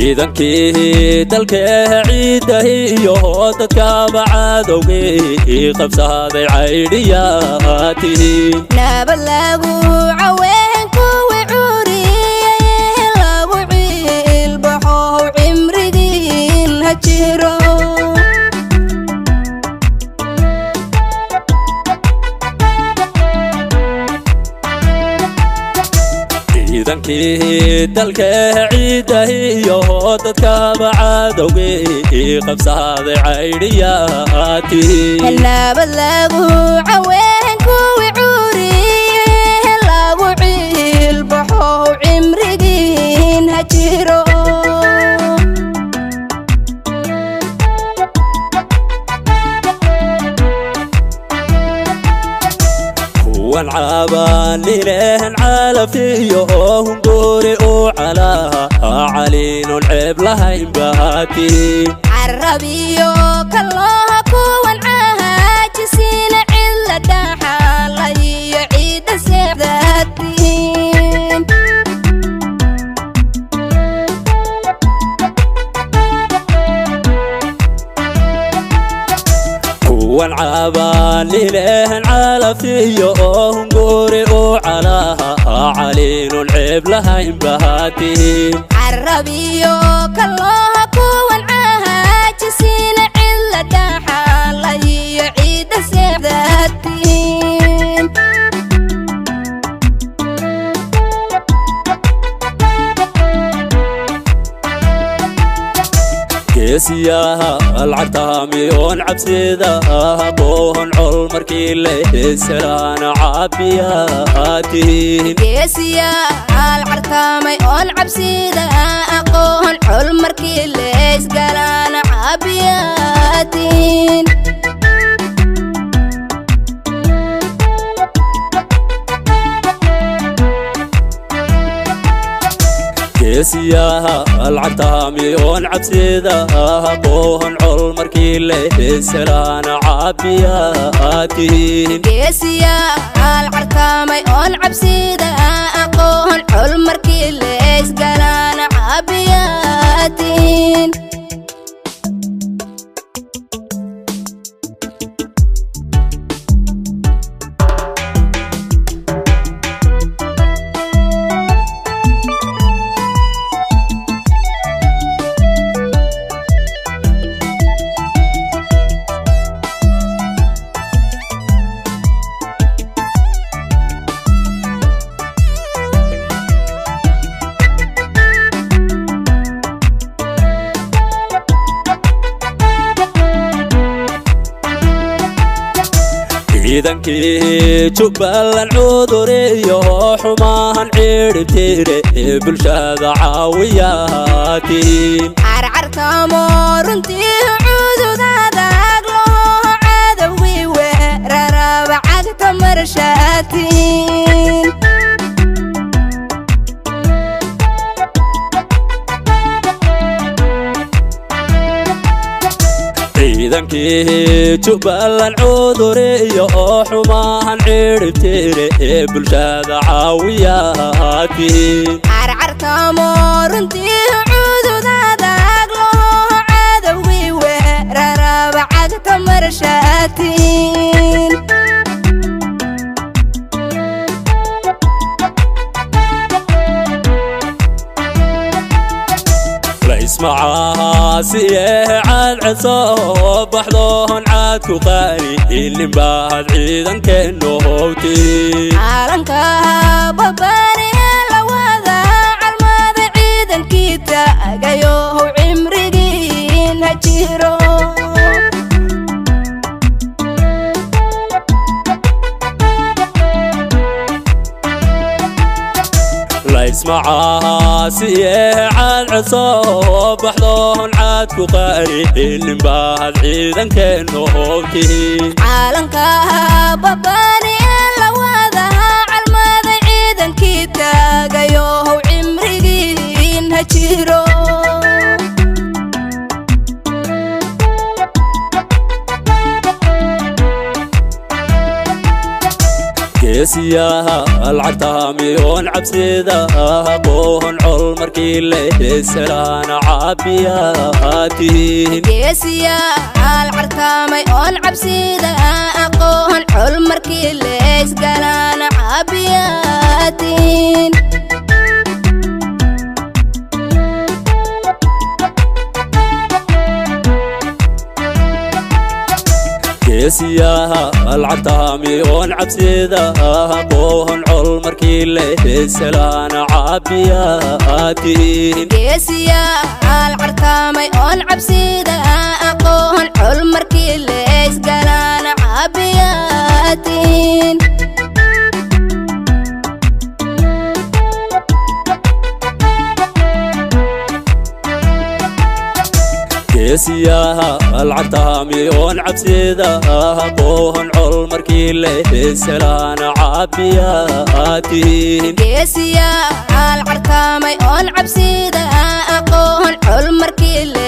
ciidankii dalka ciidaha iyo dadka bacadowgii qabsaday caydhiyaatihiin nabad lagu caween kuwii curiyay lagu ciilbaxow cimrigiin ha jiro ciidankii dalka ciidaha iyo dadka bacadowgii qabsaday caydhiyaatihiin nabad lagu caween kuwii curiyay lagu ciilbaxow cimrigiin ha jiro kuwan caabaan lilehen calafiyo hunguri u calaha caliinun ceeb lahayn baatihiin carabiyo kalooha kuwan cahaajisiina cilla dhaxalayo ciidda seexdaatihiin kuwan caabaan lilehen calafiyo hunguri u calaha caliinun ceeb lahayn baatihiin carabiyo kalooha kuwan cahaajisiina cilla dhaxalayo ciidda seexdaatihiin geesiyaha alcartaamiyoon cabsida aqoon col markii leesalaana caabiyaatihiin geesiyaal cartaamay oon cabsida aqoon col markii leesgalaana caabiyaatiin geesiyaha alcartaamiyoon cabsida aqoon col markii leesalaana caabiyaatihiin geesiyaal cartaamay oon cabsida aqoon col markii leesgalaana caabiyaatiin ciidankii jubbaland cuduriyo xumaan ciribtire bulshada caawiyaatihiin carcartamo runtii cududadag loo cadowgii weeraraba cagta marshaatiin ciidankii jubbaland cuduriyo xumaan ciribtire bulshada caawiyaatihiin carcartamo runtii cududadag loo cadowgii weeraraba cagta marshaatiin laismacaasiye cadcadso baxdoon caadku qaari ilin baad ciidankeenno howtiin caalankaha babani la wada calmada ciidankii taagayow cimrigiin ha jiro laismacaasiye cadcadso baxdoon caadku qaari ilin baad ciidankeenno howtiin caalankaha babani la wada calmada ciidankii taagayow cimrigiin ha jiro geesi geesiyaha alcartaamiyoon cabsida aqoon col markii la heesalaana caabiyaatihiin geesiyaha alcartaamay oon cabsida aqoon col markii la heesgalaana caabiyaatiin geesiyaha alcartaamiyoon cabsida aqoon col markii la heesalaana caabiyaatihiin geesiyaha alcartaamay oon cabsida aqoon col markii la heesgalaana caabiyaatiin geesiyaha alcartaamiyoon cabsida aqoon col markii la heesalaana caabiyaatihiin geesiyaha alcartaamay oon cabsida aqoon col markii la